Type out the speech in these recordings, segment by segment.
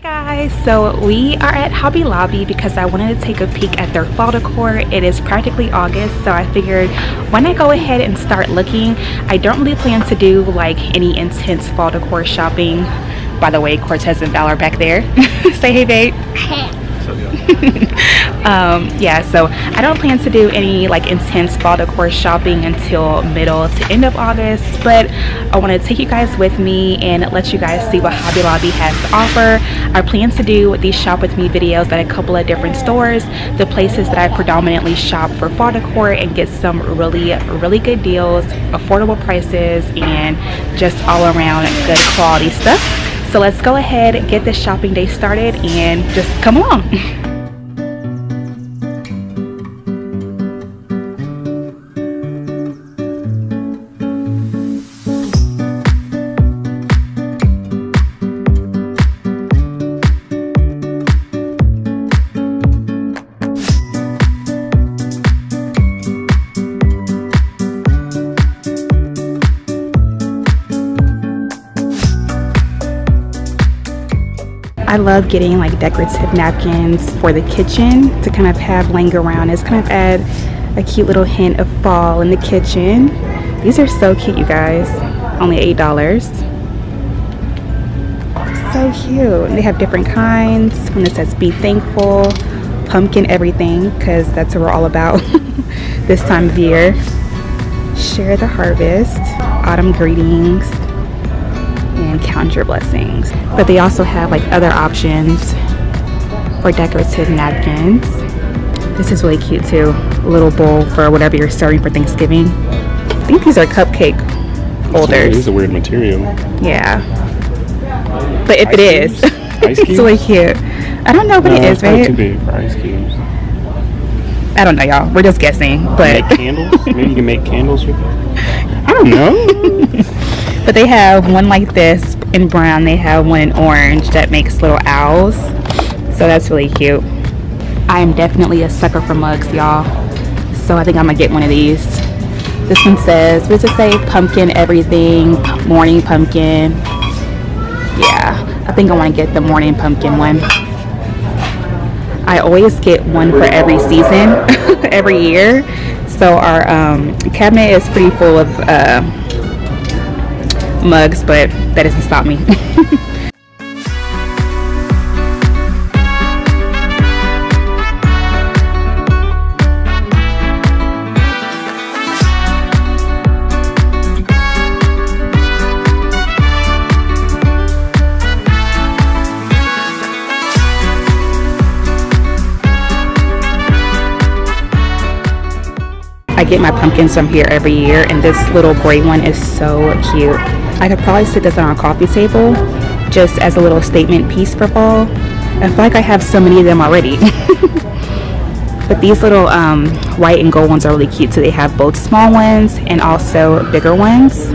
Guys, so we are at Hobby Lobby because I wanted to take a peek at their fall decor. It is practically August, so I figured why not go ahead and start looking. I don't really plan to do like any intense fall decor shopping. By the way, Cortez and Val are back there. Say hey, babe. Yeah, so I don't plan to do any like intense fall decor shopping until middle to end of August, but I want to take you guys with me and let you guys see what Hobby Lobby has to offer. I plan to do these shop with me videos at a couple of different stores, the places that I predominantly shop for fall decor, and get some really good deals, affordable prices, and just all around good quality stuff. So let's go ahead and get this shopping day started and just come along. I love getting like decorative napkins for the kitchen to kind of have laying around. It's kind of add a cute little hint of fall in the kitchen. These are so cute, you guys. Only $8. So cute. They have different kinds. One that says be thankful, pumpkin everything, because that's what we're all about this time of year. Share the harvest, autumn greetings, and count your blessings. But they also have like other options for decorative napkins. This is really cute too. A little bowl for whatever you're serving for Thanksgiving. I think these are cupcake holders. It's a weird material. Yeah. But if it is, it's really cute. I don't know what it is, right? Too big for ice cubes. I don't know, y'all. We're just guessing. But make candles? Maybe you can make candles with it. I don't know. But they have one like this in brown. They have one in orange that makes little owls. So that's really cute. I am definitely a sucker for mugs, y'all. So I think I'm gonna get one of these. This one says, what does it say? Pumpkin everything, morning pumpkin. Yeah, I think I want to get the morning pumpkin one. I always get one for every season, every year. So our cabinet is pretty full of mugs, but that doesn't stop me. I get my pumpkins from here every year, and this little gray one is so cute. I could probably sit this on a coffee table just as a little statement piece for fall. I feel like I have so many of them already. But these little white and gold ones are really cute. So they have both small ones and also bigger ones.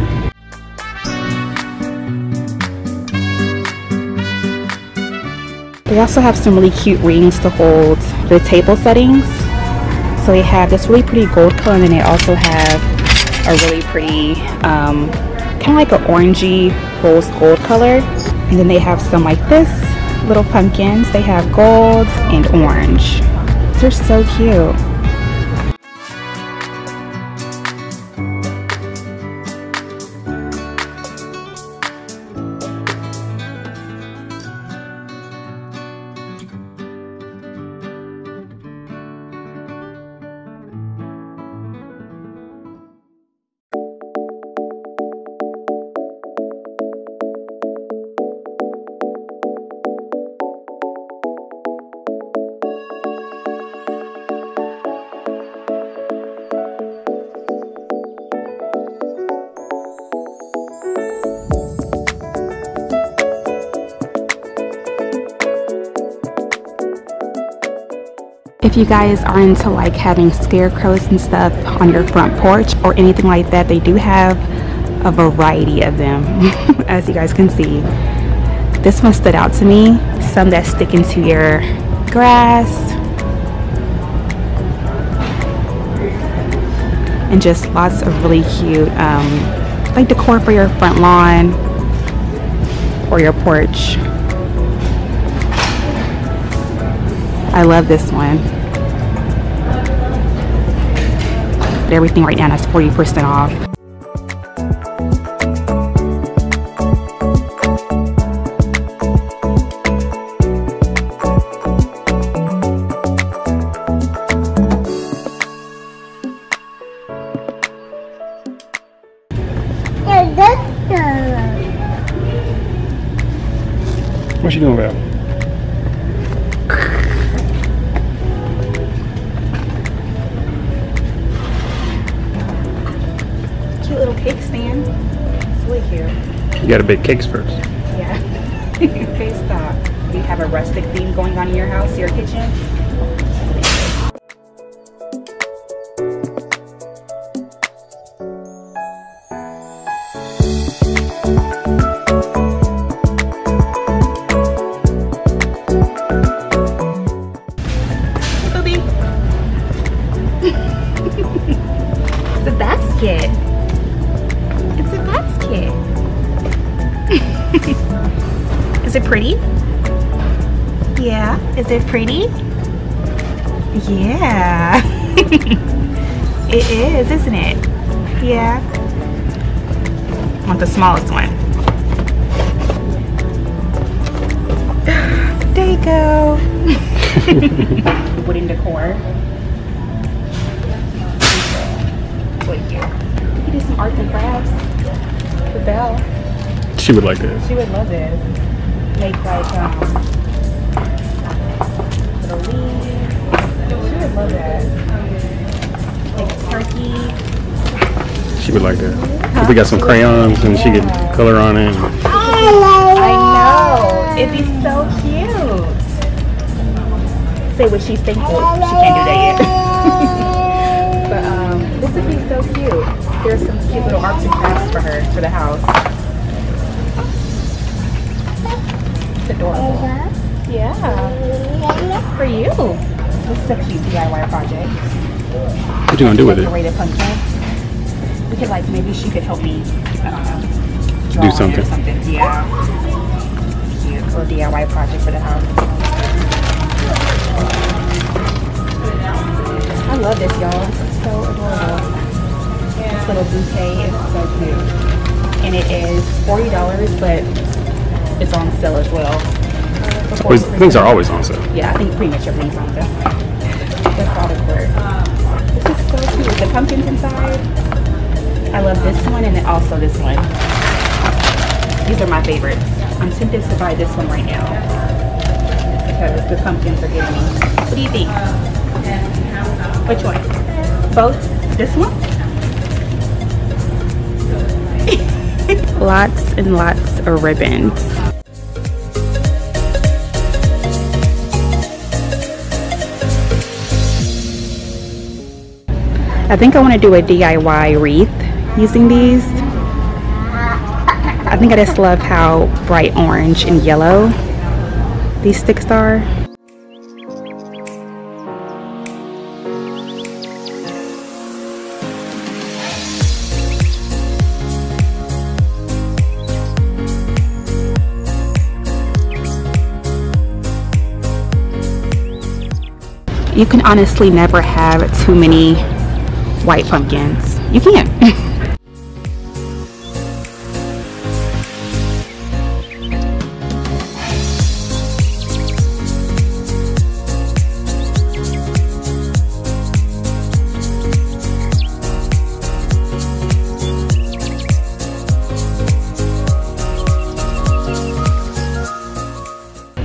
They also have some really cute rings to hold the table settings. So they have this really pretty gold color, and then they also have a really pretty kind of like an orangey rose gold color. And then they have some like this little pumpkins. They have gold and orange. They're so cute. If you guys are into like having scarecrows and stuff on your front porch or anything like that, they do have a variety of them. As you guys can see, this one stood out to me. Some that stick into your grass, and just lots of really cute like decor for your front lawn or your porch. I love this one. But everything right now is 40% off. What's she doing, Val? Cute little cake stand. It's really cute. You gotta bake cakes first. Yeah. Okay, stop. Do you have a rustic theme going on in your house, your kitchen? It's a basket. It's a basket. Is it pretty? Yeah. Is it pretty? Yeah. It is, isn't it? Yeah. I want the smallest one. There you go. Wooden decor. You do some arts and crafts for Belle. She would like this. She would love this. Make like little leaves. She would love that. Like turkey. She would like that. If we got some crayons and she could color on it. I know. It'd be so cute. Say what she's thankful. She can't do that yet. But this would be so cute. There's some cute little arts and crafts for her for the house. It's adorable. Yeah. For you. This is a cute DIY project. What you gonna do with it? Decorated pumpkin. We could like, maybe she could help me, I don't know, draw Do on it something. or something. Yeah. Cute little DIY project for the house. I love this, y'all. It's so adorable. This little bouquet is so cute. And it is $40, but it's on sale as well. Things are always on sale. Yeah, I think pretty much everything's on sale. That's all the work. This is so cute. The pumpkins inside. I love this one and then also this one. These are my favorites. I'm tempted to buy this one right now because the pumpkins are getting me. What do you think? Which one? Both? This one? Lots and lots of ribbons. I think I want to do a DIY wreath using these. I think I just love how bright orange and yellow these sticks are. You can honestly never have too many white pumpkins. You can't.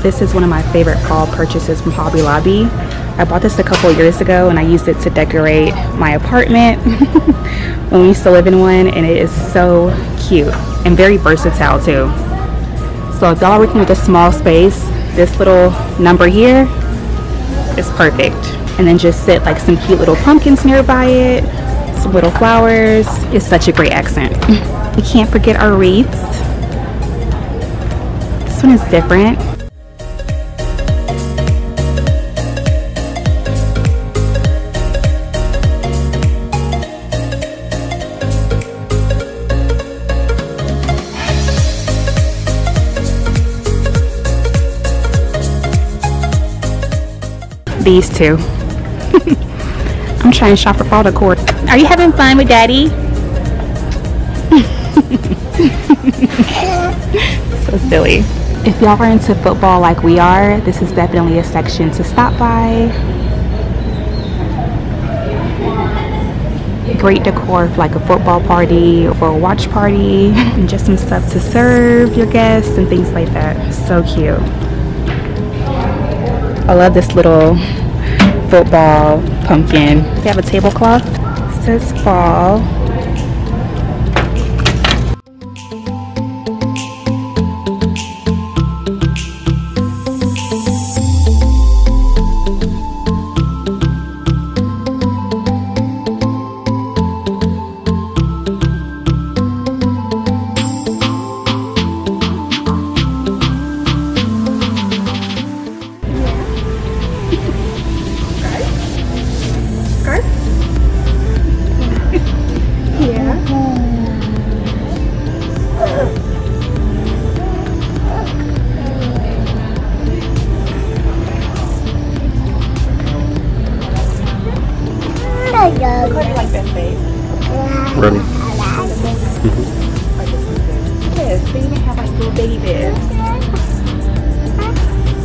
This is one of my favorite fall purchases from Hobby Lobby. I bought this a couple years ago and I used it to decorate my apartment when we used to live in one, and it is so cute and very versatile too. So if y'all are working with a small space, this little number here is perfect. And then just sit like some cute little pumpkins nearby it, some little flowers. It's such a great accent. We can't forget our wreaths. This one is different. These two. I'm trying to shop for fall decor. Are you having fun with Daddy? So silly. If y'all are into football like we are, this is definitely a section to stop by. Great decor for like a football party or a watch party, and just some stuff to serve your guests and things like that. So cute. I love this little football pumpkin. They have a tablecloth. It says fall. Like this, babe. Ready? Yes, they even have like little baby beds.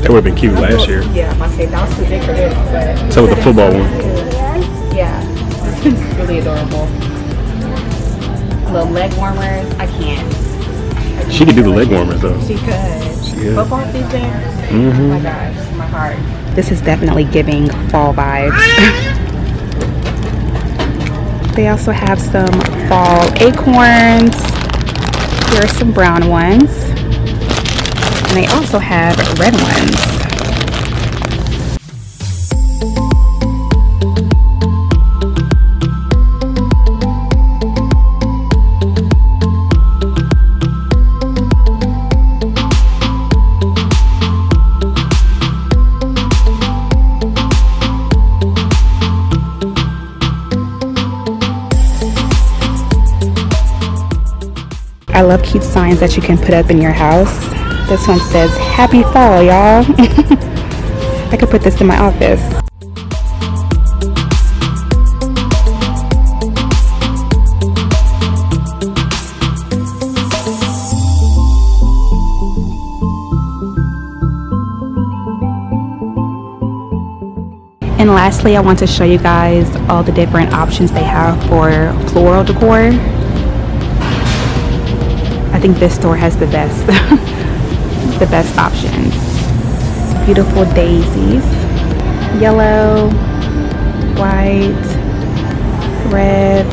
That would have been cute last year. Yeah, I say that was too big for this, but So with the football one. yeah, it's really adorable. Little leg warmers. I can't. She could do the leg warmers though. She could. Yeah. Football season. Mm-hmm. Oh my gosh, my heart. This is definitely giving fall vibes. They also have some fall acorns. Here are some brown ones. And they also have red ones. I love cute signs that you can put up in your house. This one says, "Happy Fall, y'all." I could put this in my office. And lastly, I want to show you guys all the different options they have for floral decor. I think this store has the best, the best options. Beautiful daisies, yellow, white, red.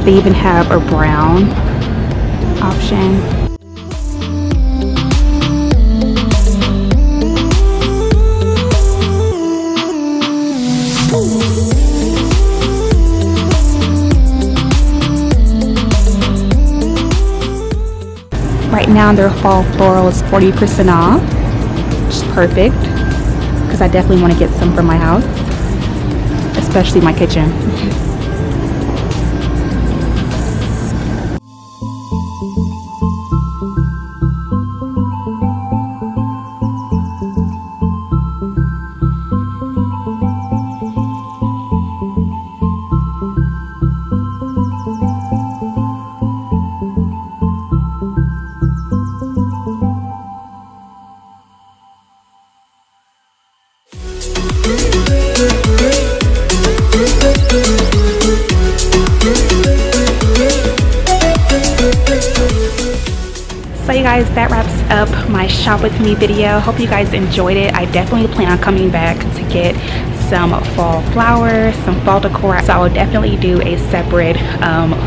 They even have a brown option. Right now their fall floral is 40% off, which is perfect because I definitely want to get some for my house, especially my kitchen. So you guys, that wraps up my shop with me video. Hope you guys enjoyed it. I definitely plan on coming back to get some fall flowers, some fall decor. So I will definitely do a separate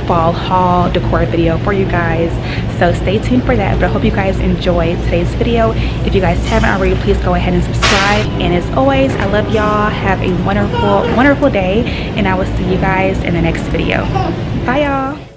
fall haul decor video for you guys. So stay tuned for that. But I hope you guys enjoyed today's video. If you guys haven't already, please go ahead and subscribe. And as always, I love y'all. Have a wonderful, wonderful day. And I will see you guys in the next video. Bye y'all.